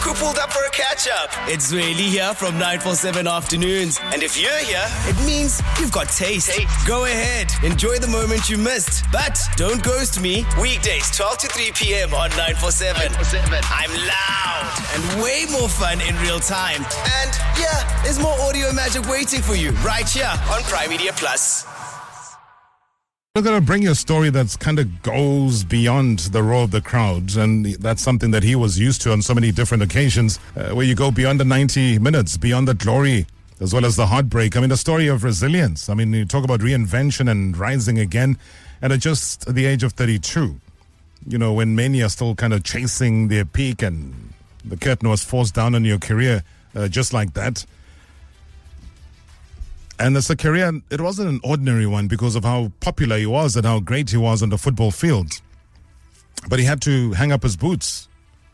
who pulled up for a catch-up. It's really here from 947 afternoons. And if you're here, it means you've got taste. Go ahead, enjoy the moment you missed. But don't ghost me. Weekdays, 12 to 3 p.m. on 947. I'm loud and way more fun in real time. And yeah, there's more audio magic waiting for you right here on Prime Media Plus. We're going to bring you a story that's kind of goes beyond the roar of the crowd, and that's something that he was used to on so many different occasions, where you go beyond the 90 minutes, beyond the glory, as well as the heartbreak. I mean, a story of resilience. I mean, you talk about reinvention and rising again, and at just the age of 32, you know, when many are still kind of chasing their peak and the curtain was forced down on your career just like that. And it's a career, it wasn't an ordinary one because of how popular he was and how great he was on the football field. But he had to hang up his boots,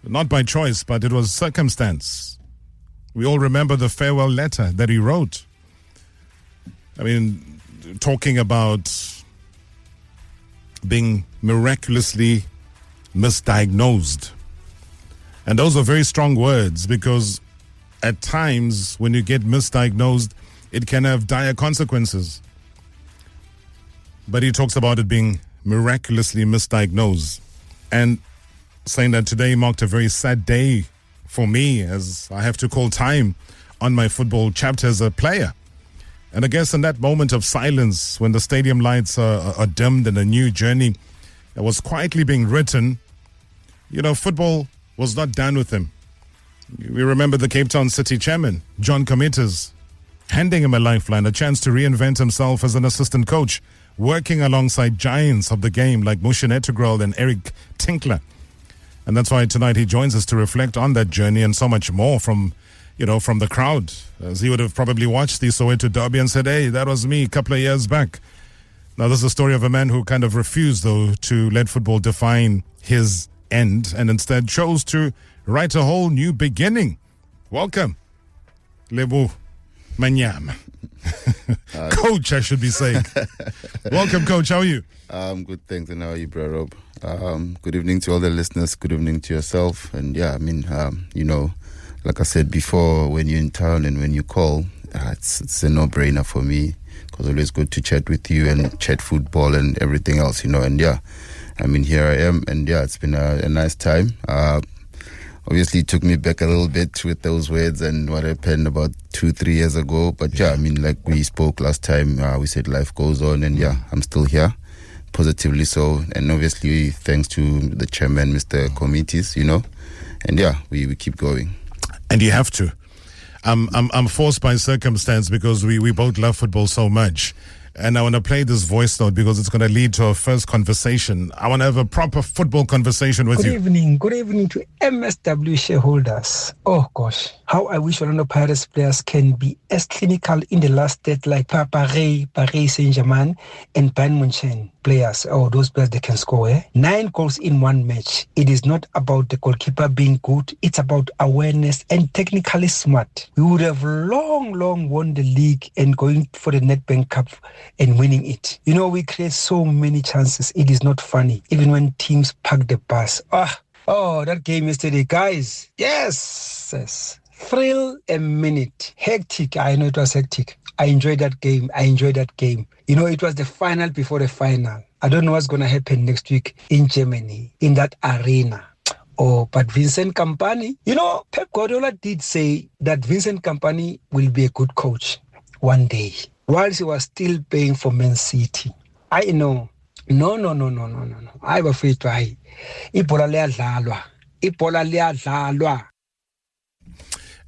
not by choice, but it was circumstance. We all remember the farewell letter that he wrote. I mean, talking about being miraculously misdiagnosed. And those are very strong words because at times when you get misdiagnosed, it can have dire consequences. But he talks about it being miraculously misdiagnosed and saying that today marked a very sad day for me as I have to call time on my football chapter as a player. And I guess in that moment of silence, when the stadium lights are dimmed and a new journey was quietly being written, you know, football was not done with him. We remember the Cape Town City chairman, John Committers, handing him a lifeline, a chance to reinvent himself as an assistant coach, working alongside giants of the game like Mushin Ettegral and Eric Tinkler. And that's why tonight he joins us to reflect on that journey and so much more from the crowd. As he would have probably watched the Soweto derby and said, hey, that was me a couple of years back. Now, this is a story of a man who kind of refused, though, to let football define his end and instead chose to write a whole new beginning. Welcome, Lebogang Manyama. Coach, I should be saying. Welcome, Coach. How are you? Good, thanks. And how are you, bro, Rob? Good evening to all the listeners. Good evening to yourself. And yeah, I mean, like I said before, when you're in town and when you call, it's a no-brainer for me because it's always good to chat with you and chat football and everything else, you know. And yeah, I mean, here I am. And yeah, it's been a nice time. Obviously, it took me back a little bit with those words and what happened about 2-3 years ago. But yeah, I mean, like we spoke last time, we said life goes on. And yeah, I'm still here, positively so. And obviously, thanks to the chairman, Mr. Committees, you know. And yeah, we keep going. And you have to. I'm forced by circumstance because we both love football so much. And I want to play this voice note because it's going to lead to our first conversation. I want to have a proper football conversation with you. Good evening to MSW shareholders. Oh gosh, how I wish Orlando Pirates players can be as clinical in the last state like Paris Saint-Germain and Bayern Munich players. Oh, those players, they can score. 9 goals in one match. It is not about the goalkeeper being good. It's about awareness and technically smart. We would have long won the league and going for the Nedbank Cup and winning it. You know, we create so many chances. It is not funny. Even when teams park the bus. Oh, that game yesterday, guys. Yes. Thrill a minute. Hectic. I know it was hectic. I enjoyed that game. You know, it was the final before the final. I don't know what's going to happen next week in Germany, in that arena. Oh, but Vincent Kompany, you know, Pep Guardiola did say that Vincent Kompany will be a good coach one day, whilst he was still paying for Man City. I know. No. I'm afraid to I. Ibola liadlalwa.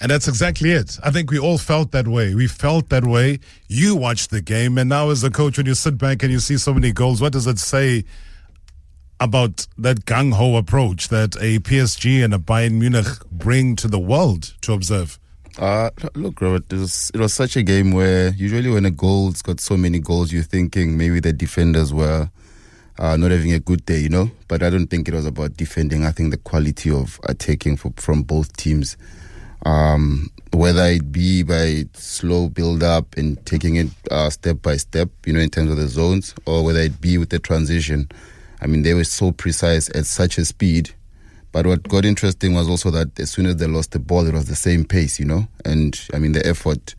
And that's exactly it. I think we all felt that way. We felt that way. You watched the game, and now as a coach, when you sit back and you see so many goals, what does it say about that gung-ho approach that a PSG and a Bayern Munich bring to the world to observe? Look, Robert, it was such a game where usually when a goal's got so many goals, you're thinking maybe the defenders were not having a good day, you know? But I don't think it was about defending. I think the quality of attacking from both teams, whether it be by slow build-up and taking it step by step, you know, in terms of the zones, or whether it be with the transition. I mean, they were so precise at such a speed But what got interesting was also that as soon as they lost the ball, it was the same pace, And I mean, the effort,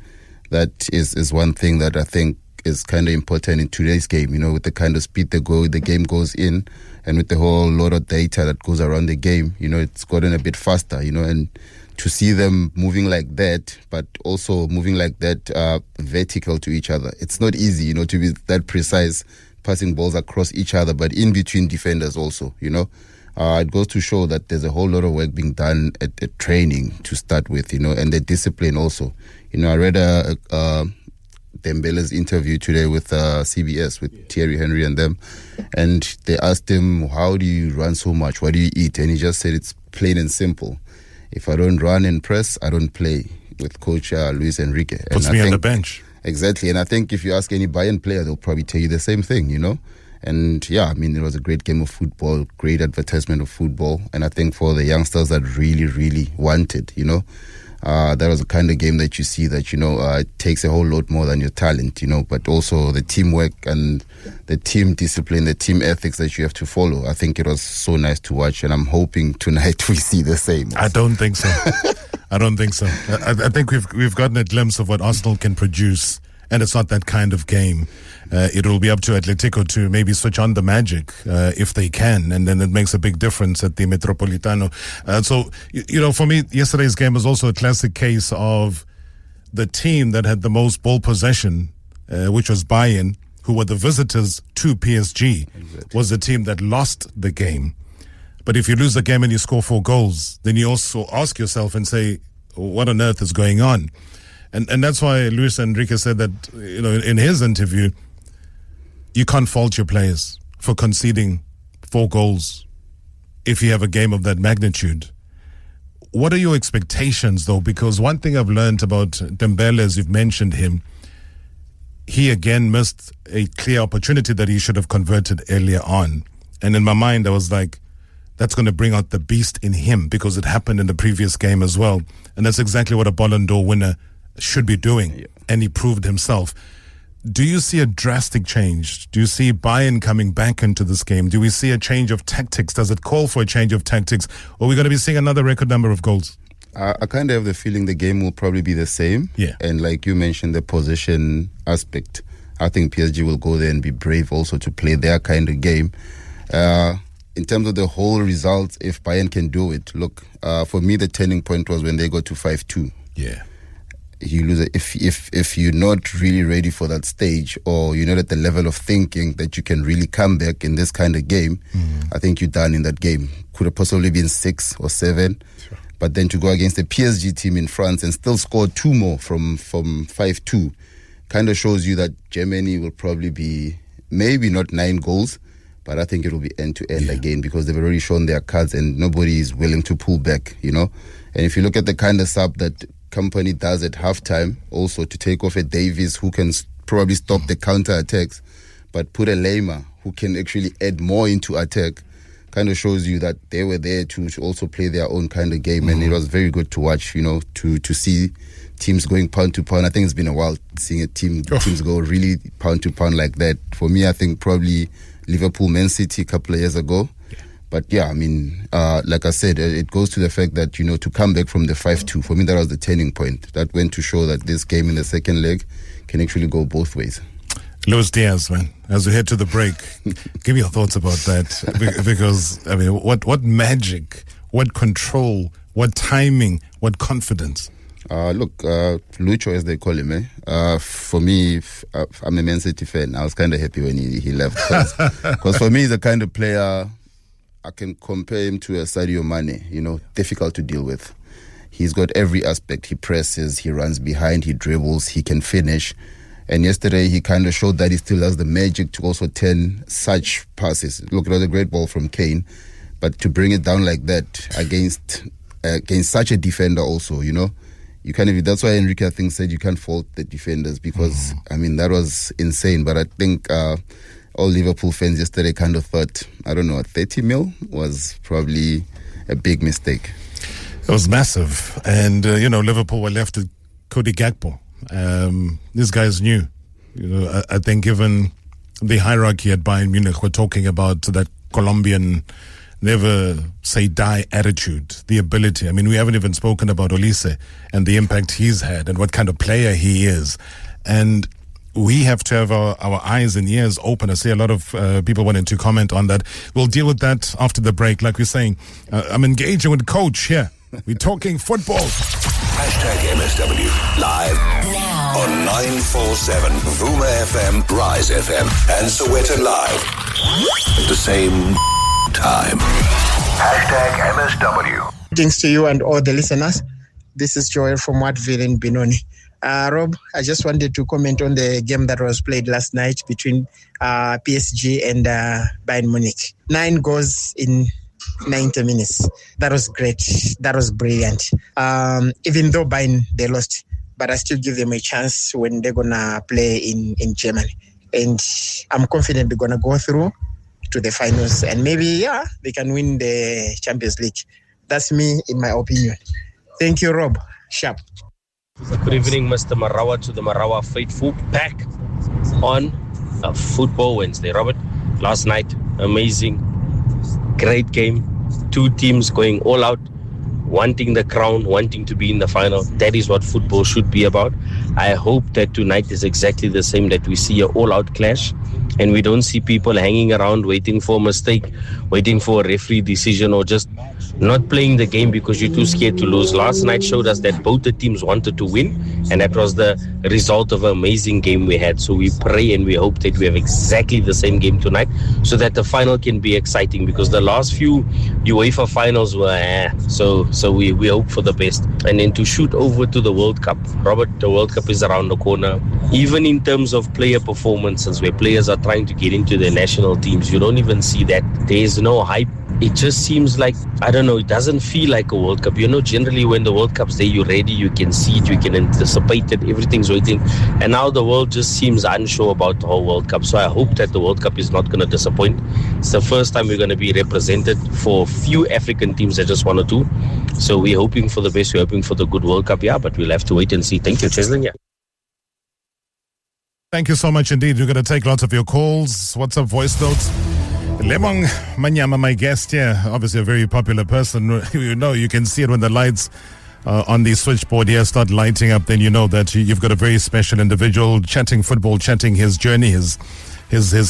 that is one thing that I think is kind of important in today's game, with the kind of speed the game goes in, and with the whole lot of data that goes around the game, it's gotten a bit faster, and to see them moving like that, but also moving like that vertical to each other. It's not easy, to be that precise, passing balls across each other, but in between defenders also, It goes to show that there's a whole lot of work being done at training to start with, and the discipline also. I read Dembele's interview today with CBS, with Thierry Henry and them, and they asked him, how do you run so much? What do you eat? And he just said, it's plain and simple. If I don't run and press, I don't play, with Coach Luis Enrique. Puts me on the bench. Exactly. And I think if you ask any Bayern player, they'll probably tell you the same thing, And yeah, I mean, it was a great game of football, great advertisement of football. And I think for the youngsters that really, really wanted, that was the kind of game that you see that, it takes a whole lot more than your talent, but also the teamwork and the team discipline, the team ethics that you have to follow. I think it was so nice to watch, and I'm hoping tonight we see the same. I don't think so. I don't think so. I think we've gotten a glimpse of what Arsenal can produce, and it's not that kind of game. It will be up to Atletico to maybe switch on the magic if they can, and then it makes a big difference at the Metropolitano. So, for me, yesterday's game was also a classic case of the team that had the most ball possession, which was Bayern, who were the visitors to PSG, was the team that lost the game. But if you lose the game and you score 4 goals, then you also ask yourself and say, what on earth is going on? And that's why Luis Enrique said that, in his interview, you can't fault your players for conceding 4 goals if you have a game of that magnitude. What are your expectations, though? Because one thing I've learned about Dembele, as you've mentioned him, he again missed a clear opportunity that he should have converted earlier on. And in my mind, I was like, that's going to bring out the beast in him, because it happened in the previous game as well. And that's exactly what a Ballon d'Or winner should be doing. Yeah. And he proved himself. Do you see a drastic change? Do you see Bayern coming back into this game? Do we see a change of tactics? Does it call for a change of tactics? Or are we going to be seeing another record number of goals? I kind of have the feeling the game will probably be the same. Yeah. And like you mentioned, the possession aspect, I think PSG will go there and be brave also to play their kind of game. In terms of the whole results, if Bayern can do it, look, for me, the turning point was when they got to 5-2. Yeah. You lose it. If you're not really ready for that stage, or you're not at the level of thinking that you can really come back in this kind of game, I think you're done in that game. Could have possibly been 6 or 7, sure. But then to go against the PSG team in France and still score 2 more from 5-2 kind of shows you that Germany will probably be maybe not 9 goals, but I think it will be end-to-end again, because they've already shown their cards and nobody is willing to pull back, And if you look at the kind of sub that Company does at halftime, also to take off a Davies who can probably stop the counter-attacks, but put a Lema who can actually add more into attack, kind of shows you that they were there to also play their own kind of game. And it was very good to watch, to see teams going pound to pound. I think it's been a while seeing teams go really pound to pound like that. For me, I think probably Liverpool, Man City a couple of years ago. But yeah, I mean, like I said, it goes to the fact that, to come back from the 5-2, for me, that was the turning point. That went to show that this game in the second leg can actually go both ways. Luis Diaz, man, as we head to the break, give me your thoughts about that. Because, I mean, what magic, what control, what timing, what confidence? Look, Lucho, as they call him, for me, I'm a Man City fan. I was kind of happy when he left. Because for me, he's the kind of player, I can compare him to a Sadio Mane, difficult to deal with. He's got every aspect. He presses, he runs behind, he dribbles, he can finish. And yesterday, he kind of showed that he still has the magic to also turn such passes. Look, it was a great ball from Kane. But to bring it down like that against such a defender also, you kind of, that's why Enrique, I think, said you can't fault the defenders, because, I mean, that was insane. But I think all Liverpool fans yesterday kind of thought, 30 mil was probably a big mistake. It was massive. And, Liverpool were left with Cody Gakpo. This guy's new. I think given the hierarchy at Bayern Munich, we're talking about that Colombian never say die attitude, the ability. I mean, we haven't even spoken about Olise and the impact he's had and what kind of player he is. And we have to have our eyes and ears open. I see a lot of people wanting to comment on that. We'll deal with that after the break. Like we're saying, I'm engaging with Coach here. We're talking football. #MSW live now on 947 Vuma FM, Rise FM, and Soweto Live at the same time. #MSW. Greetings to you and all the listeners. This is Joel from Wattville in Benoni. Rob, I just wanted to comment on the game that was played last night between PSG and Bayern Munich. 9 goals in 90 minutes. That was great. That was brilliant. Even though Bayern, they lost, but I still give them a chance when they're going to play in Germany. And I'm confident they're going to go through to the finals. And maybe, they can win the Champions League. That's me, in my opinion. Thank you, Rob. Sharp. Good evening, Mr. Marawa, to the Marawa faithful, back on a Football Wednesday. Robert, last night, amazing, great game. 2 teams going all out, wanting the crown, wanting to be in the final. That is what football should be about. I hope that tonight is exactly the same, that we see an all-out clash and we don't see people hanging around waiting for a mistake, waiting for a referee decision, or just not playing the game because you're too scared to lose. Last night showed us that both the teams wanted to win, and that was the result of an amazing game we had. So we pray and we hope that we have exactly the same game tonight so that the final can be exciting, because the last few UEFA finals were so we hope for the best. And then to shoot over to the World Cup, Robert, the World Cup is around the corner. Even in terms of player performances, where players are trying to get into their national teams, you don't even see that. There's no hype. It just seems like, I don't know, it doesn't feel like a World Cup. You know, generally when the World Cup's there, you're ready, you can see it, you can anticipate it, everything's waiting. And now the world just seems unsure about the whole World Cup. So I hope that the World Cup is not going to disappoint. It's the first time we're going to be represented for few African teams that just 1 or 2. So we're hoping for the best, we're hoping for the good World Cup, but we'll have to wait and see. Thank you, Cheslin. Thank you so much indeed. We're going to take lots of your calls, WhatsApp voice notes. Lebogang Manyama, my guest here, obviously a very popular person. You know, you can see it when the lights on the switchboard here start lighting up, then you know that you've got a very special individual chatting football, chatting his journey, his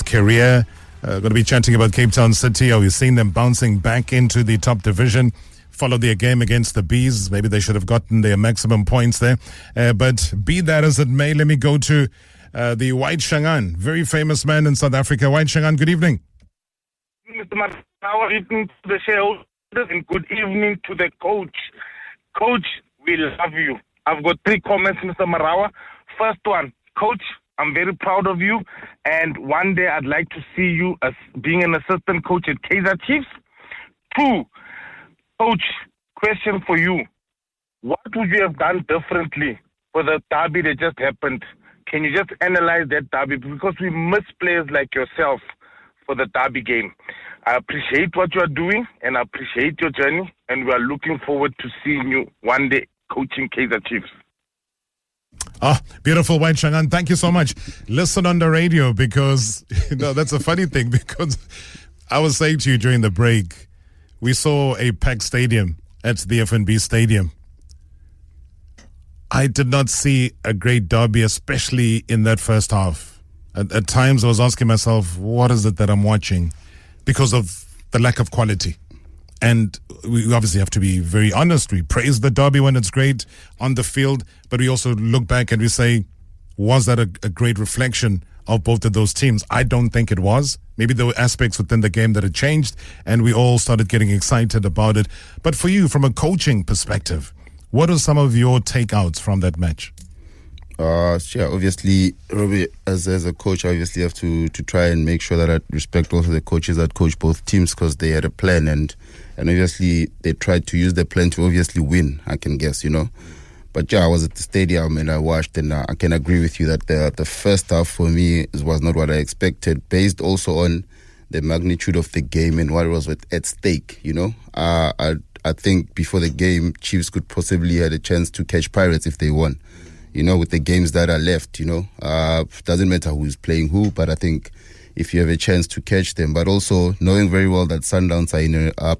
career. Going to be chatting about Cape Town City. How we've seen them bouncing back into the top division. Followed their game against the Bees. Maybe they should have gotten their maximum points there. But be that as it may, let me go to the White Shangaan, very famous man in South Africa. White Shangaan, good evening. Mr. Marawa, good evening to the shareholders and good evening to the coach. Coach, we love you. I've got 3 comments, Mr. Marawa. First one, Coach, I'm very proud of you, and one day I'd like to see you as being an assistant coach at Kaizer Chiefs. 2, Coach, question for you. What would you have done differently for the derby that just happened? Can you just analyze that derby? Because we miss players like yourself for the derby game. I appreciate what you are doing and I appreciate your journey, and we are looking forward to seeing you one day coaching Kaizer Chiefs. Beautiful, White Shangaan. Thank you so much. Listen on the radio, because that's a funny thing, because I was saying to you during the break, we saw a packed stadium at the FNB Stadium. I did not see a great derby, especially in that first half. At times I was asking myself, what is it that I'm watching? Because of the lack of quality. And we obviously have to be very honest. We praise the derby when it's great on the field, but we also look back and we say, was that a great reflection of both of those teams? I don't think it was. Maybe there were aspects within the game that had changed and we all started getting excited about it. But for you, from a coaching perspective, what are some of your takeouts from that match? Obviously, Robbie, as a coach, I obviously have to try and make sure that I respect also the coaches that coach both teams, because they had a plan and obviously they tried to use the plan to obviously win, I can guess, But I was at the stadium and I watched, and I can agree with you that the first half for me was not what I expected, based also on the magnitude of the game and what was at stake, I think before the game, Chiefs could possibly had a chance to catch Pirates if they won. With the games that are left, doesn't matter who's playing who, but I think, if you have a chance to catch them. But also knowing very well that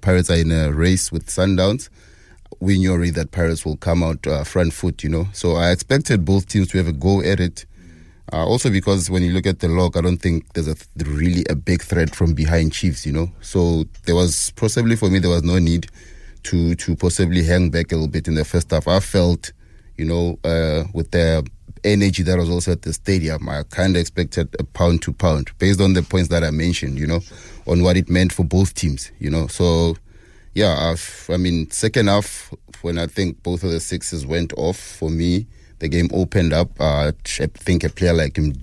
Pirates are in a race with Sundowns, we knew already that Pirates will come out front foot, So I expected both teams to have a go at it. Also because when you look at the log, I don't think there's really a big threat from behind Chiefs, So there was possibly, for me, there was no need to possibly hang back a little bit in the first half. I felt, with the energy that was also at the stadium, I kind of expected a pound to pound based on the points that I mentioned, on what it meant for both teams, So, yeah, second half, when I think both of the sixes went off, for me, the game opened up. I think a player like him,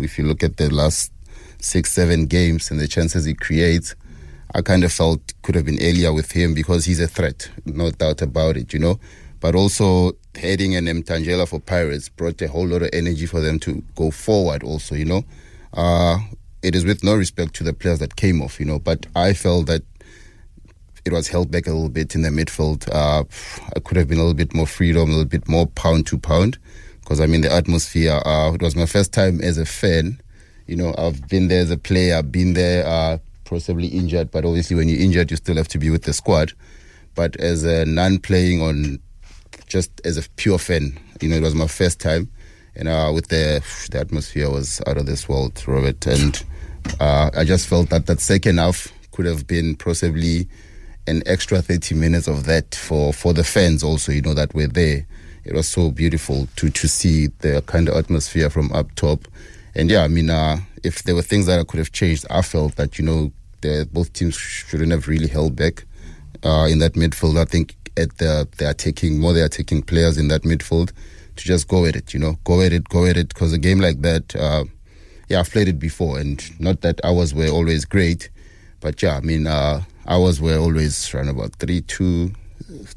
if you look at the last 6-7 games and the chances he creates, I kind of felt could have been earlier with him because he's a threat, no doubt about it, But also heading an Mtangela for Pirates brought a whole lot of energy for them to go forward also, It is with no respect to the players that came off, but I felt that it was held back a little bit in the midfield. I could have been a little bit more freedom, a little bit more pound to pound, because the atmosphere, it was my first time as a fan. I've been there as a player, I've been there possibly injured, but obviously when you're injured, you still have to be with the squad. But as a non-playing just as a pure fan, it was my first time. And with the atmosphere was out of this world, Robert. And I just felt that second half could have been possibly an extra 30 minutes of that for the fans also, that were there. It was so beautiful to see the kind of atmosphere from up top. And yeah, if there were things that I could have changed, I felt that, both teams shouldn't have really held back in that midfield. I think they are taking players in that midfield to just go at it, go at it. Because a game like that, I've played it before, and not that ours were always great, but yeah, ours were always around about 3-2,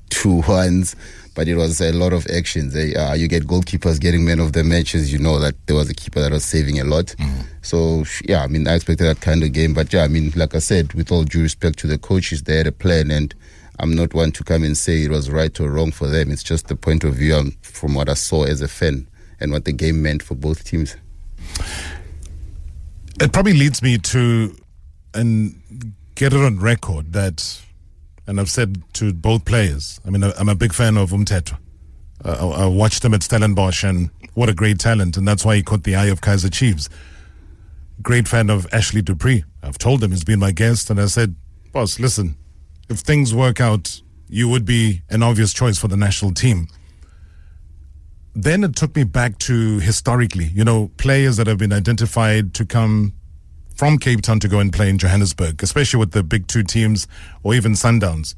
2-1s, but it was a lot of actions. You get goalkeepers getting man of the matches, that there was a keeper that was saving a lot. So, yeah, I expected that kind of game. But, yeah, like I said, with all due respect to the coaches, they had a plan, and I'm not one to come and say it was right or wrong for them. It's just the point of view from what I saw as a fan and what the game meant for both teams. It probably leads me to get it on record that, and I've said to both players, I'm a big fan of Umthetho. I watched him at Stellenbosch, and what a great talent, and that's why he caught the eye of Kaizer Chiefs. Great fan of Ashley Dupree. I've told him, he's been my guest, and I said, boss, listen, if things work out, you would be an obvious choice for the national team. Then it took me back to historically, players that have been identified to come from Cape Town to go and play in Johannesburg, especially with the big two teams or even Sundowns.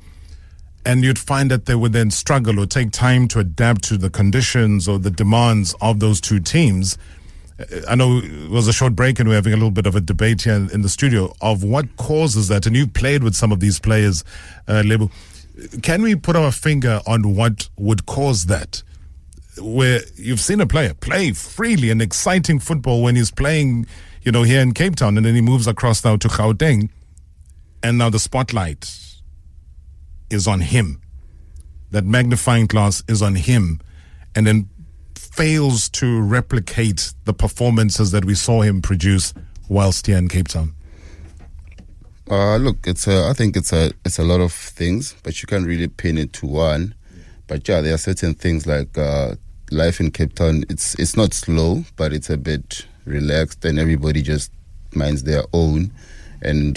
And you'd find that they would then struggle or take time to adapt to the conditions or the demands of those two teams. I know it was a short break and we're having a little bit of a debate here in the studio of what causes that. And you played with some of these players, Lebo. Can we put our finger on what would cause that? Where you've seen a player play freely and exciting football when he's playing, here in Cape Town, and then he moves across now to Gauteng, and now the spotlight is on him. That magnifying glass is on him, and then fails to replicate the performances that we saw him produce whilst here in Cape Town. Look, I think it's a lot of things, but you can't really pin it to one. But yeah, there are certain things like life in Cape Town. It's not slow, but it's a bit relaxed, and everybody just minds their own. And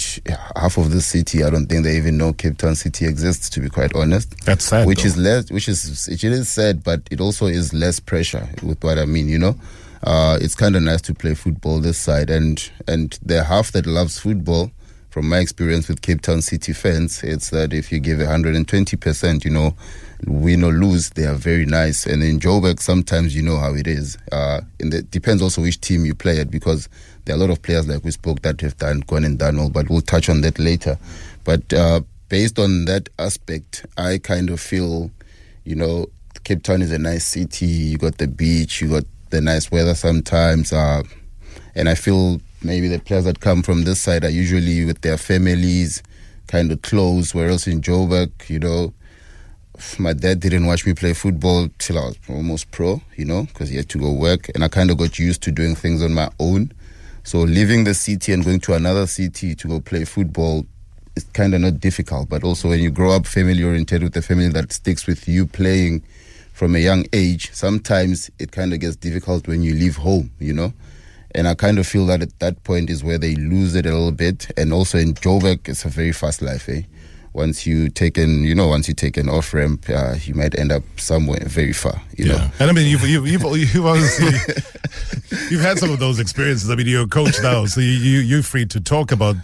half of the city, I don't think they even know Cape Town City exists, to be quite honest. That's sad. It is sad, but it also is less pressure with what I mean, It's kind of nice to play football this side, and the half that loves football, from my experience with Cape Town City fans, it's that if you give 120%, win or lose, they are very nice. And in Joburg, sometimes you know how it is. And it depends also which team you play at, because there are a lot of players like we spoke that have gone and done all, but we'll touch on that later. But based on that aspect, I kind of feel, Cape Town is a nice city. You got the beach, you got the nice weather sometimes. And I feel maybe the players that come from this side are usually with their families, kind of close, whereas in Joburg, my dad didn't watch me play football till I was almost pro, because he had to go work, and I kind of got used to doing things on my own. So leaving the city and going to another city to go play football is kind of not difficult. But also when you grow up family-oriented with a family that sticks with you playing from a young age, sometimes it kind of gets difficult when you leave home, you know. And I kind of feel that at that point is where they lose it a little bit. And also in Joburg, it's a very fast life, eh? Once you take an off ramp, you might end up somewhere very far. You know. And I mean, you've obviously you've had some of those experiences. I mean, you're a coach now, so you're free to talk about,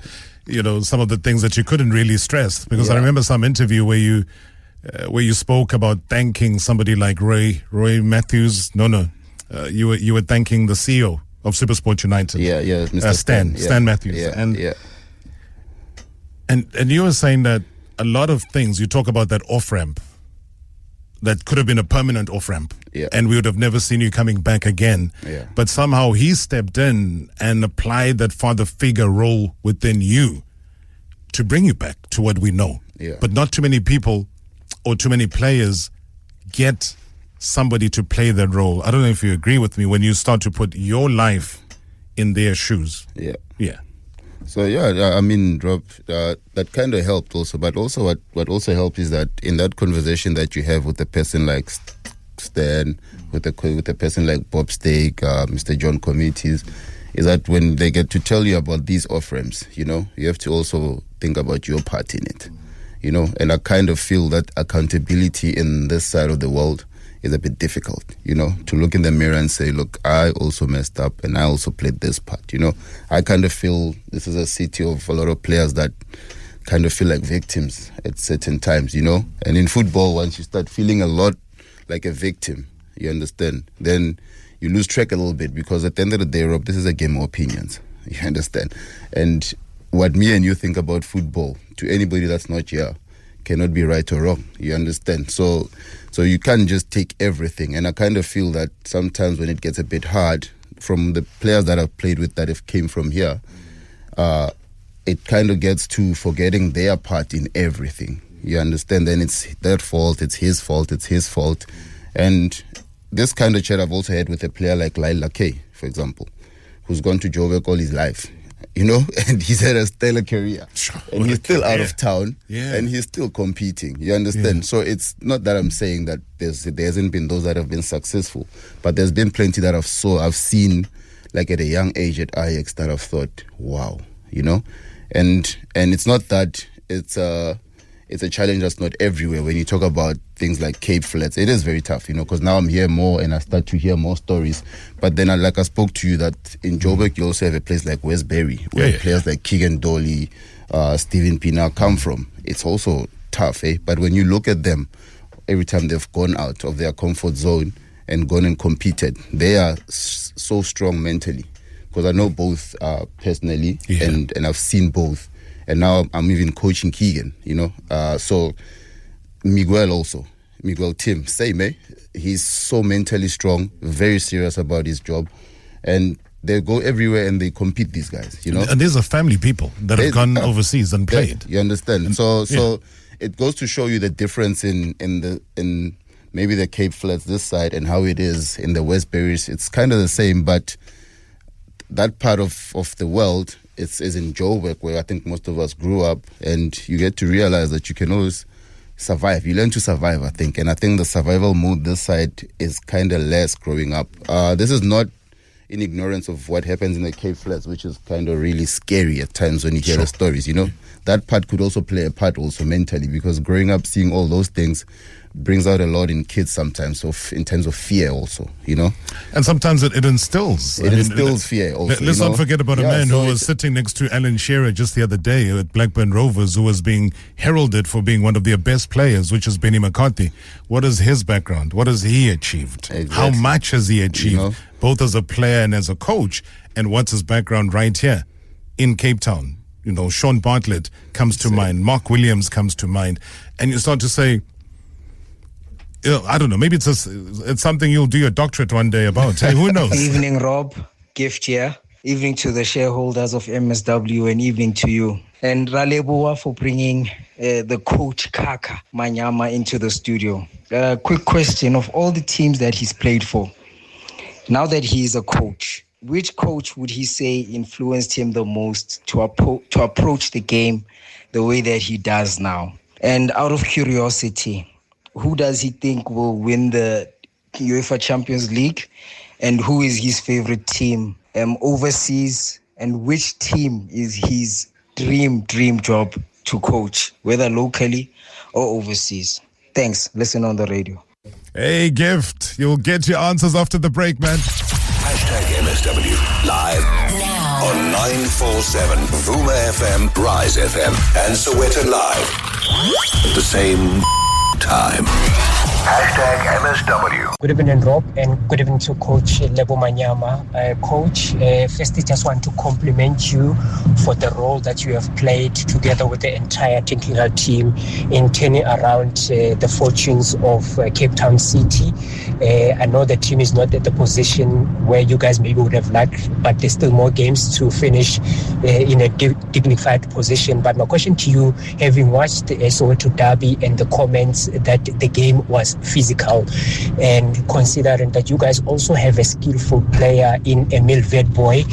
you know, some of the things that you couldn't really stress. Because I remember some interview where you spoke about thanking somebody like Roy Matthews. You were thanking the CEO of SuperSport United. Mr. Stan Matthews. And you were saying that a lot of things, you talk about that off-ramp, that could have been a permanent off-ramp. And we would have never seen you coming back again. But somehow he stepped in and applied that father figure role within you to bring you back to what we know. But not too many people or too many players get somebody to play that role. I don't know if you agree with me when you start to put your life in their shoes. So I mean, Rob, that kind of helped also. But also, what also helped is that in that conversation that you have with a person like Stan, with a person like Bob Stake, Mr. John Committees, is that when they get to tell you about these off ramps, you know, you have to also think about your part in it, you know. And I kind of feel that accountability in this side of the world is a bit difficult, you know, to look in the mirror and say, look, I also messed up and I also played this part, you know. I kind of feel this is a city of a lot of players that kind of feel like victims at certain times, you know. And in football, once you start feeling a lot like a victim, you understand, then you lose track a little bit, because at the end of the day, Rob, this is a game of opinions, you understand. And what me and you think about football, to anybody that's not here, cannot be right or wrong, you understand. So you can't just take everything. And I kind of feel that sometimes when it gets a bit hard, from the players that I've played with that have came from here, it kind of gets to forgetting their part in everything, you understand. Then it's their fault, it's his fault. And this kind of chat I've also had with a player like Laila K, for example, who's gone to Joburg all his life, you know, and he's had a stellar career. And he's still out of town, and he's still competing, you understand. So it's not that I'm saying that there hasn't been those that have been successful, but there's been plenty that I've seen, like at a young age at Ajax, that I've thought, wow, you know. And it's not that it's a challenge that's not everywhere. When you talk about things like Cape Flats, it is very tough, you know, because now I'm here more and I start to hear more stories. But then, like I spoke to you, that in Joburg, you also have a place like Westbury, where players like Keegan Dolly, Stephen Pina come from. It's also tough, eh? But when you look at them, every time they've gone out of their comfort zone and gone and competed, they are so strong mentally. Because I know both personally, and I've seen both. And now I'm even coaching Keegan, you know. So Miguel Tim, same, eh? He's so mentally strong, very serious about his job. And they go everywhere and they compete, these guys, you know. And these are family people that have gone overseas and played. You understand? So it goes to show you the difference in maybe the Cape Flats this side and how it is in the Westburys. It's kind of the same, but that part of the world is in Joburg, where I think most of us grew up, and you get to realize that you can always survive. You learn to survive, I think. And I think the survival mode this side is kind of less growing up. This is not in ignorance of what happens in the Cape Flats, which is kind of really scary at times when you hear the stories, you know. That part could also play a part also mentally, because growing up seeing all those things brings out a lot in kids sometimes, in terms of fear also, you know. And sometimes it instills. It instills fear also. Let's not forget about a man who was sitting next to Alan Shearer just the other day at Blackburn Rovers, who was being heralded for being one of their best players, which is Benny McCarthy. What is his background? What has he achieved? Exactly. How much has he achieved, you know, both as a player and as a coach? And what's his background right here in Cape Town? You know, Sean Bartlett comes to mind. Mark Williams comes to mind. And you start to say, you know, I don't know, maybe it's something you'll do your doctorate one day about. Hey, who knows? Evening, Rob. Gift here. Evening to the shareholders of MSW, and evening to you. And Lebogang for bringing the coach Kaka Manyama into the studio. Quick question: of all the teams that he's played for, now that he is a coach, which coach would he say influenced him the most to approach the game the way that he does now? And out of curiosity, who does he think will win the UEFA Champions League? And who is his favorite team overseas? And which team is his dream job to coach, whether locally or overseas? Thanks. Listen on the radio. Hey, Gift. You'll get your answers after the break, man. #MSW live now on 947 Vuma FM, Rise FM, and Soweto Live at the same time. #MSW. Good evening, Rob, and good evening to Coach Lebogang Manyama. Coach, firstly, just want to compliment you for the role that you have played together with the entire technical team in turning around the fortunes of Cape Town City. I know the team is not at the position where you guys maybe would have liked, but there's still more games to finish in a dignified position. But my question to you, having watched the Soweto Derby and the comments that the game was physical, and considering that you guys also have a skillful player in Emil Vedboy,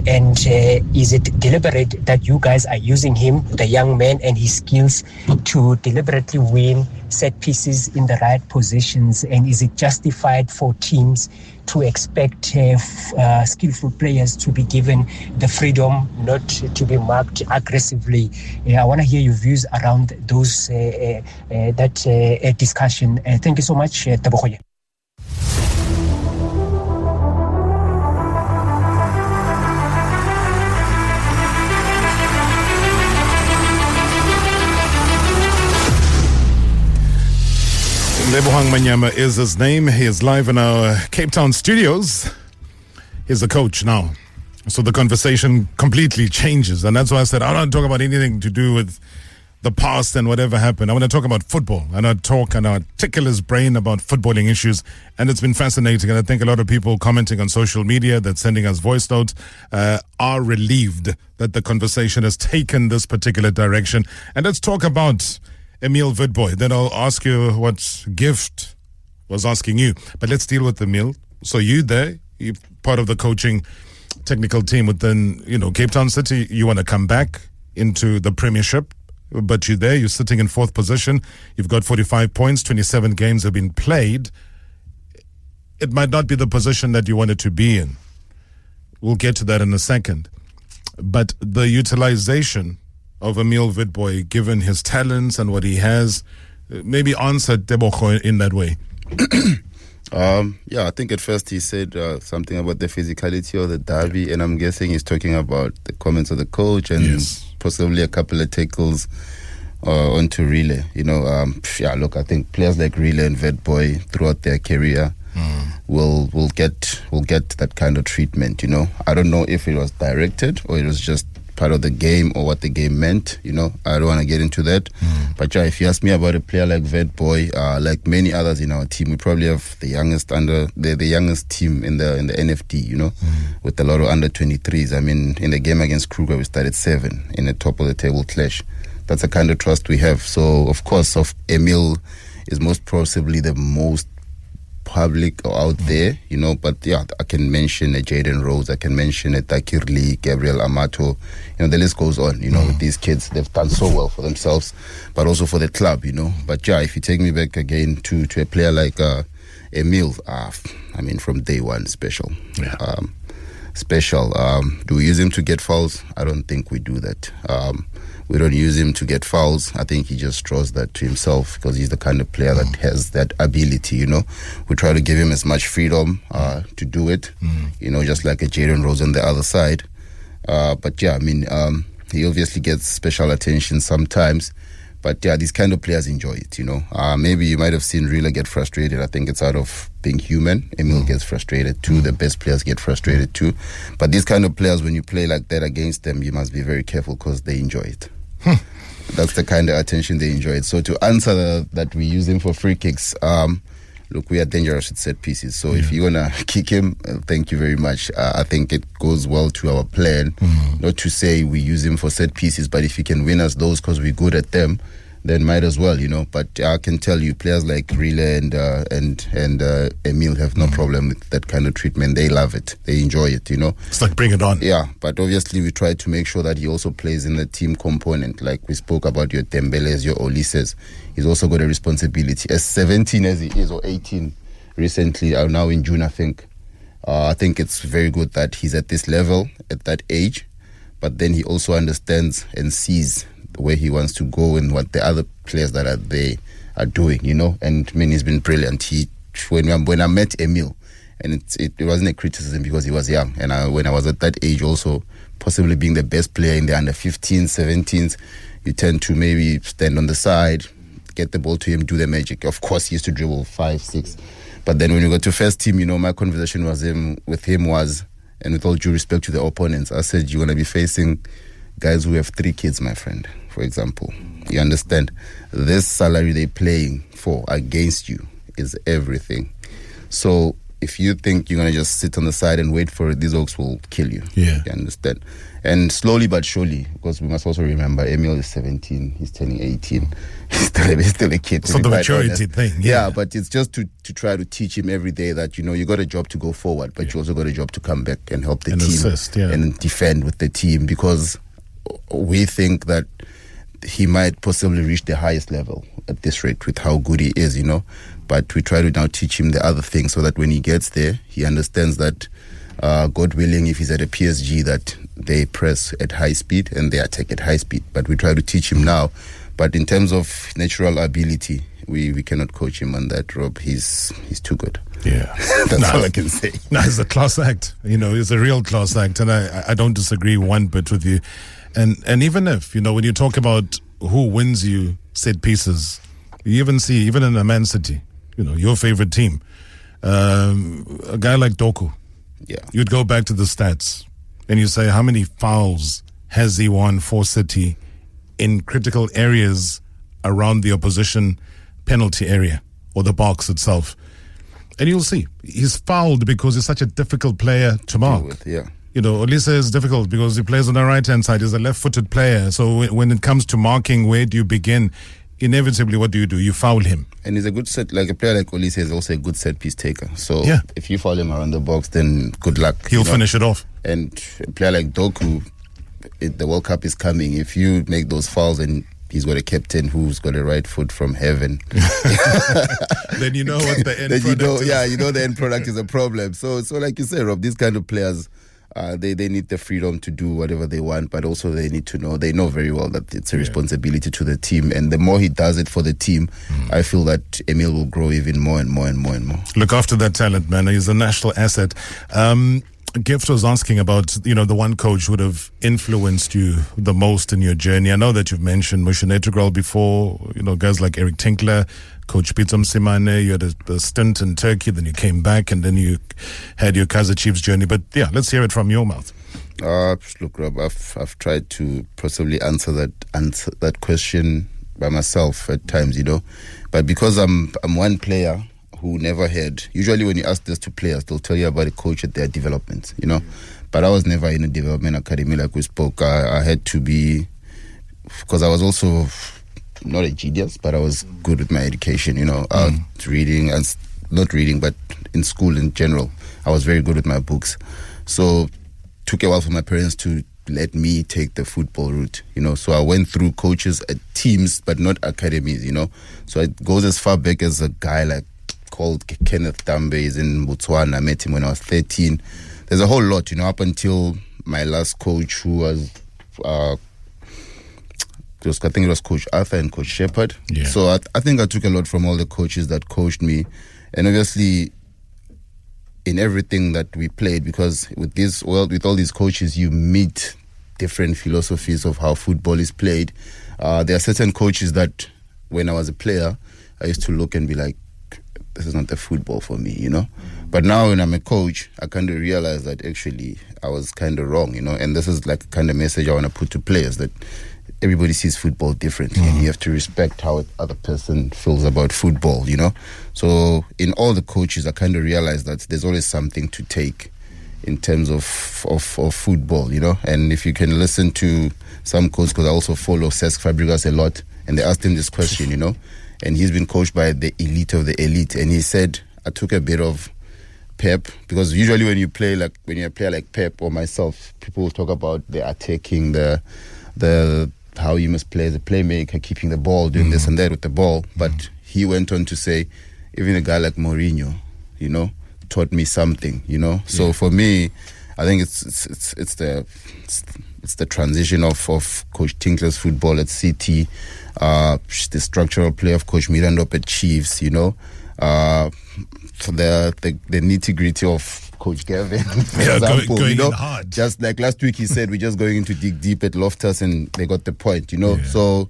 and is it deliberate that you guys are using him, the young man, and his skills to deliberately win set pieces in the right positions? And is it justified for teams to expect skillful players to be given the freedom not to be marked aggressively? I want to hear your views around those that discussion. Thank you so much, Tabogoye. Lebogang Manyama is his name. He is live in our Cape Town studios. He's a coach now. So the conversation completely changes. And that's why I said, I don't want to talk about anything to do with the past and whatever happened. I want to talk about football. And I talk and I tickle his brain about footballing issues. And it's been fascinating. And I think a lot of people commenting on social media that's sending us voice notes are relieved that the conversation has taken this particular direction. And let's talk about Emil Vedboy. Then I'll ask you what Gift was asking you. But let's deal with Emil. So you're part of the coaching technical team within, Cape Town City. You want to come back into the Premiership, but you're there. You're sitting in 4th position. You've got 45 points. 27 games have been played. It might not be the position that you wanted to be in. We'll get to that in a second. But the utilization of Emil Vedboy, given his talents and what he has, maybe answered Tebogo in that way. I think at first he said something about the physicality of the derby, and I'm guessing he's talking about the comments of the coach and possibly a couple of tackles onto Relay. I think players like Relay and Vedboy throughout their career will get that kind of treatment. I don't know if it was directed or it was just part of the game or what the game meant. I don't want to get into that. But if you ask me about a player like Vedboy, like many others in our team, we probably have the youngest the youngest team in the NFD, with a lot of under 23s. I mean, in the game against Kruger, we started 7 in a top of the table clash. That's the kind of trust we have. So of course, Emil is most possibly the most public or out there, but I can mention a Jaden Rose, I can mention a Takir Lee, Gabriel Amato, the list goes on, with these kids. They've done so well for themselves, but also for the club, But if you take me back again to a player like Emil, from day one, special. Do we use him to get fouls? I don't think we do that. We don't use him to get fouls. I think he just draws that to himself because he's the kind of player that has that ability, We try to give him as much freedom to do it, just like a Jaden Rose on the other side. He obviously gets special attention sometimes. But these kind of players enjoy it, Maybe you might have seen Rila get frustrated. I think it's out of being human. Emil gets frustrated too. The best players get frustrated too. But these kind of players, when you play like that against them, you must be very careful because they enjoy it. That's the kind of attention they enjoy it. So to answer that we use him for free kicks, look, we are dangerous at set pieces. So if you want to kick him, thank you very much. I think it goes well to our plan. Not to say we use him for set pieces, but if he can win us those because we're good at them, then might as well, But I can tell you, players like Rile and Emil have no problem with that kind of treatment. They love it. They enjoy it, It's like, bring it on. Yeah, but obviously we try to make sure that he also plays in the team component. Like we spoke about your Tembeles, your Olises. He's also got a responsibility. As 17 as he is, or 18 recently, now in June, I think. I think it's very good that he's at this level, at that age. But then he also understands and sees where he wants to go and what the other players that are there are doing, And I mean, he's been brilliant. When I met Emil, and it wasn't a criticism because he was young, and when I was at that age also, possibly being the best player in the under 15s, 17s, you tend to maybe stand on the side, get the ball to him, do the magic. Of course, he used to dribble 5, 6. But then when you got to first team, my conversation with him was, and with all due respect to the opponents, I said, you're going to be facing guys who have 3 kids, my friend, for example. You understand? This salary they're playing for against you is everything. So if you think you're going to just sit on the side and wait for it, these oaks will kill you. Yeah. You understand? And slowly but surely, because we must also remember, Emil is 17, he's turning 18. He's still a kid. It's not the maturity thing. Yeah, but it's just to try to teach him every day that, you got a job to go forward, but you also got a job to come back and help the team. Assist, and defend with the team, because we think that he might possibly reach the highest level at this rate with how good he is, But we try to now teach him the other things so that when he gets there, he understands that, God willing, if he's at a PSG, that they press at high speed and they attack at high speed. But we try to teach him now. But in terms of natural ability, we cannot coach him on that, Rob. He's too good. Yeah. That's all I can say. No, it's a class act. It's a real class act. And I don't disagree one bit with you. And even if, when you talk about who wins you set pieces, you even see, even in a Man City, your favorite team, a guy like Doku, you'd go back to the stats and you say, how many fouls has he won for City in critical areas around the opposition penalty area or the box itself? And you'll see, he's fouled because he's such a difficult player to mark. Olise is difficult because he plays on the right-hand side. He's a left-footed player. So when it comes to marking, where do you begin? Inevitably, what do? You foul him. And he's a good set, like a player like Olise is also a good set-piece taker. So if you foul him around the box, then good luck. He'll finish it off. And a player like Doku, the World Cup is coming. If you make those fouls and he's got a captain who's got a right foot from heaven, then you know what the end product is. Yeah, the end product is a problem. So like you say, Rob, these kind of players, they need the freedom to do whatever they want, but also they need to know, they know very well that it's a responsibility to the team. And the more he does it for the team, I feel that Emil will grow even more and more and more and more. Look after that talent, man. He's a national asset. Gift was asking about, the one coach who would have influenced you the most in your journey. I know that you've mentioned Mushin Integral before, guys like Eric Tinkler, Coach Pitom Simane. You had a stint in Turkey, then you came back, and then you had your Kaizer Chiefs journey. But let's hear it from your mouth. Look, Rob, I've tried to possibly answer that question by myself at times, But because I'm one player who never had, usually when you ask this to players, they'll tell you about a coach at their development, But I was never in a development academy like we spoke. I had to be, because I was also not a genius, but I was good with my education, reading, and not reading, but in school in general. I was very good with my books. So took a while for my parents to let me take the football route, So I went through coaches at teams, but not academies, So it goes as far back as a guy called Kenneth Dambe. He's in Botswana. I met him when I was 13. There's a whole lot, up until my last coach, who was, I think it was Coach Arthur and Coach Shepard. Yeah. So I think I took a lot from all the coaches that coached me. And obviously, in everything that we played, because with all these coaches, you meet different philosophies of how football is played. There are certain coaches that, when I was a player, I used to look and be like, this is not the football for me, But now when I'm a coach, I kind of realize that actually I was kind of wrong, And this is like kind of message I want to put to players, that everybody sees football differently, and you have to respect how the other person feels about football, So in all the coaches, I kind of realized that there's always something to take in terms of football, And if you can listen to some coaches, because I also follow Cesc Fabregas a lot, and they asked him this question, and he's been coached by the elite of the elite, and he said, I took a bit of Pep, because usually when you're a player like Pep or myself, people will talk about the attacking, the how you must play as a playmaker, keeping the ball, doing this and that with the ball. But he went on to say, even a guy like Mourinho, taught me something, So for me, I think it's the transition of Coach Tinkler's football at City, the structural play of Coach Mirandop at Chiefs, for the nitty-gritty of Coach Gavin, for example, going in hard. Just like last week he said, we're just going to dig deep at Loftus, and they got the point, So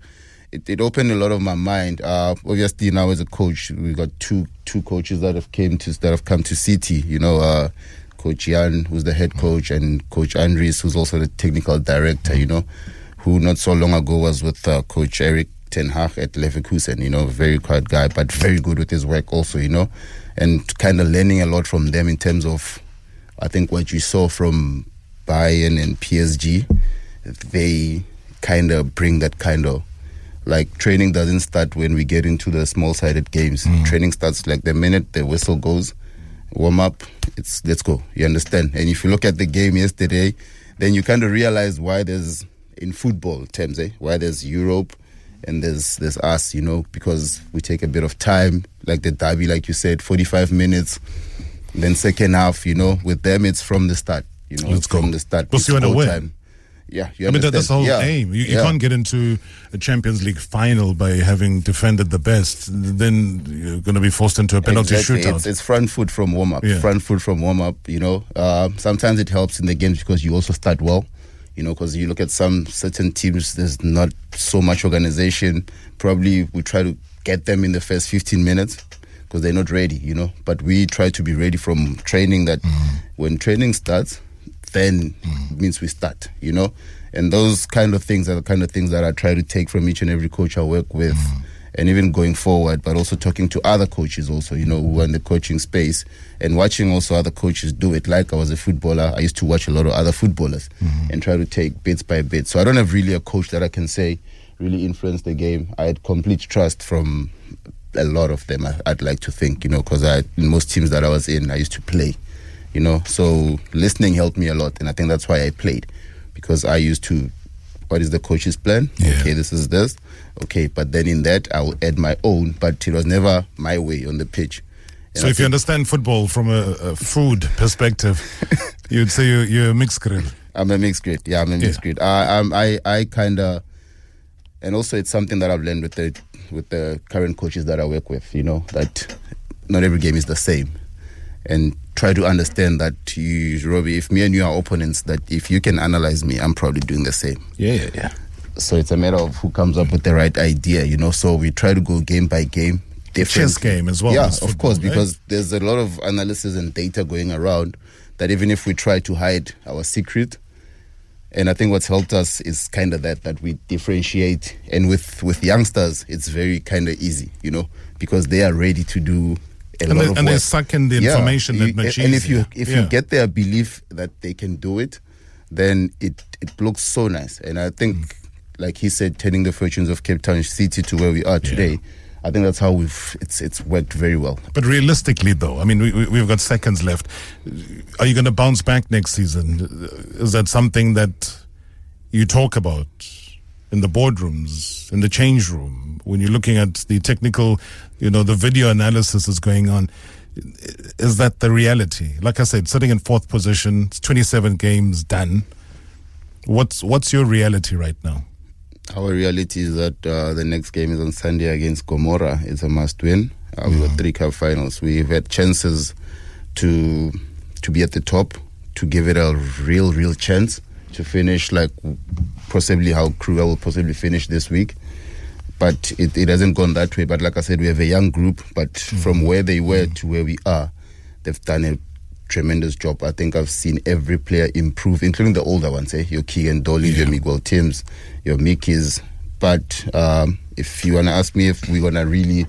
it opened a lot of my mind. Obviously now as a coach, we got two coaches that have come to City, Coach Jan, who's the head coach, and Coach Andries, who's also the technical director, who not so long ago was with Coach Eric Tinkler at Leverkusen, very quiet guy, but very good with his work also, and kind of learning a lot from them in terms of, I think, what you saw from Bayern and PSG. They kind of bring that kind of, like, training doesn't start when we get into the small-sided games. Training starts like the minute the whistle goes, warm up, let's go. You understand? And if you look at the game yesterday, then you kind of realize why there's, in football terms, why there's Europe and there's us, because we take a bit of time, like the derby, like you said, 45 minutes, then second half, with them it's from the start, Let's go. From the start. Because you want to win. Time. Yeah, you I mean, understand. that's the whole aim. You can't get into a Champions League final by having defended the best. Then you're going to be forced into a penalty shootout. It's front foot from warm-up. Front foot from warm-up, Sometimes it helps in the games because you also start well, because you look at certain teams, there's not so much organization. Probably we try to get them in the first 15 minutes because they're not ready, But we try to be ready from training, that when training starts, then it means we start, And those kind of things are the kind of things that I try to take from each and every coach I work with, and even going forward, but also talking to other coaches also, who are in the coaching space, and watching also other coaches do it. Like I was a footballer, I used to watch a lot of other footballers and try to take bits by bit. So I don't have really a coach that I can say really influenced the game. I had complete trust from a lot of them, I'd like to think, because in most teams that I was in, I used to play. So listening helped me a lot, and I think that's why I played, because I used to, what is the coach's plan? Okay, this is this. Okay, but then in that, I will add my own, but it was never my way on the pitch. And so if you understand football from a food perspective, you'd say you're a mixed grill. I'm a mixed grill. Yeah, I'm a mixed grill. I kind of, and also it's something that I've learned with the current coaches that I work with, that not every game is the same. And try to understand that, Robbie, if me and you are opponents, that if you can analyze me, I'm probably doing the same. Yeah. So it's a matter of who comes up with the right idea, So we try to go game by game. Chess game as well. Yeah, of course, because there's a lot of analysis and data going around that even if we try to hide our secret, and I think what's helped us is kind of that we differentiate. And with youngsters, it's very kind of easy, because they are ready to do a lot of work. And they suck in the information that much and easier. if you get their belief that they can do it, then it looks so nice. And I think, like he said, turning the fortunes of Cape Town City to where we are today, I think that's how it's worked very well. But realistically, though, I mean, we've got seconds left. Are you going to bounce back next season? Is that something that you talk about in the boardrooms, in the change room, when you're looking at the technical, the video analysis is going on? Is that the reality? Like I said, sitting in fourth position, it's 27 games done. What's your reality right now? Our reality is that the next game is on Sunday against Gomorrah. It's a must-win. We've got 3 cup finals. We've had chances to be at the top, to give it a real chance to finish like possibly how Kruger will possibly finish this week. But it hasn't gone that way. But like I said, we have a young group. But from where they were to where we are, they've done a tremendous job. I think I've seen every player improve, including the older ones, your Keegan Dolly, your Miguel Timms, your Mickeys. But if you want to ask me if we're going to really,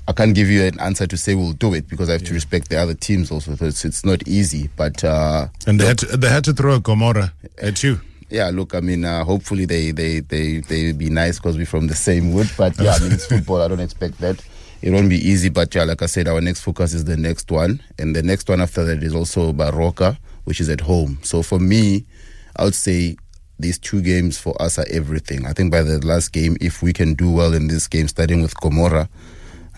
I can't give you an answer to say we'll do it, because I have to respect the other teams also. So it's not easy. But and they had to throw a Gomorrah at you. Yeah, look, I mean, hopefully they be nice because we're from the same wood. But yeah, I mean, it's football. I don't expect that. It won't be easy. But yeah, like I said, our next focus is the next one. And the next one after that is also Baroka, which is at home. So for me, I would say these 2 games for us are everything. I think by the last game, if we can do well in this game, starting with Gomora,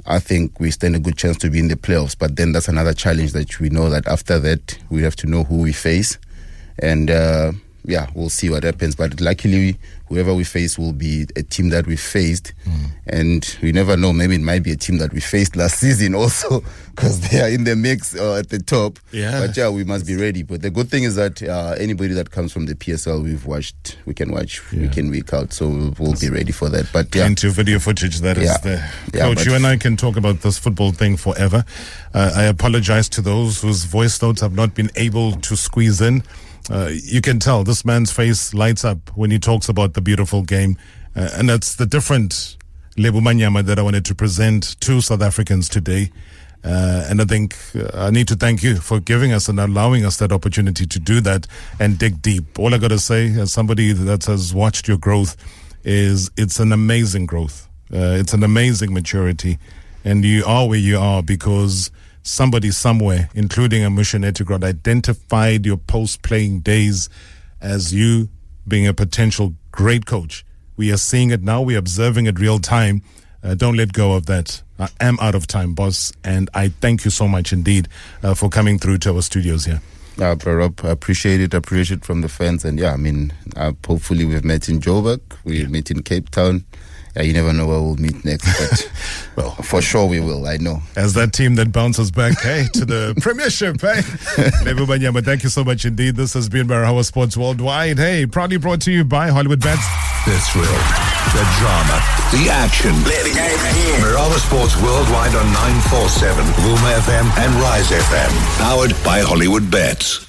I think we stand a good chance to be in the playoffs. But then that's another challenge that we know that after that, we have to know who we face. And yeah, we'll see what happens. But luckily, whoever we face will be a team that we faced. And we never know. Maybe it might be a team that we faced last season also, because they are in the mix at the top. Yeah. But yeah, we must be ready. But the good thing is that anybody that comes from the PSL, we can watch week in, week out. So we'll be ready for that. But yeah. Into video footage that is there. Coach, you and I can talk about this football thing forever. I apologize to those whose voice notes have not been able to squeeze in. You can tell this man's face lights up when he talks about the beautiful game. And that's the different Lebogang Manyama that I wanted to present to South Africans today. And I think I need to thank you for giving us and allowing us that opportunity to do that and dig deep. All I got to say, as somebody that has watched your growth, is it's an amazing growth. It's an amazing maturity. And you are where you are because somebody somewhere, including a Mission Etigrad, identified your post-playing days as you being a potential great coach. We are seeing it now. We are observing it real time. Don't let go of that. I am out of time, boss. And I thank you so much indeed for coming through to our studios here. Rob, I appreciate it. I appreciate it from the fans. And yeah, I mean, hopefully we've met in Joburg. We've met in Cape Town. You never know where we'll meet next, but well, for sure we will, I know. As that team that bounces back, to the Premiership, Lebogang Manyama, thank you so much indeed. This has been Marawa Sports Worldwide. Proudly brought to you by Hollywood Bets. The thrill, the drama, the action. Play the game here. Marawa Sports Worldwide on 947, Vuma FM and Rise FM. Powered by Hollywood Bets.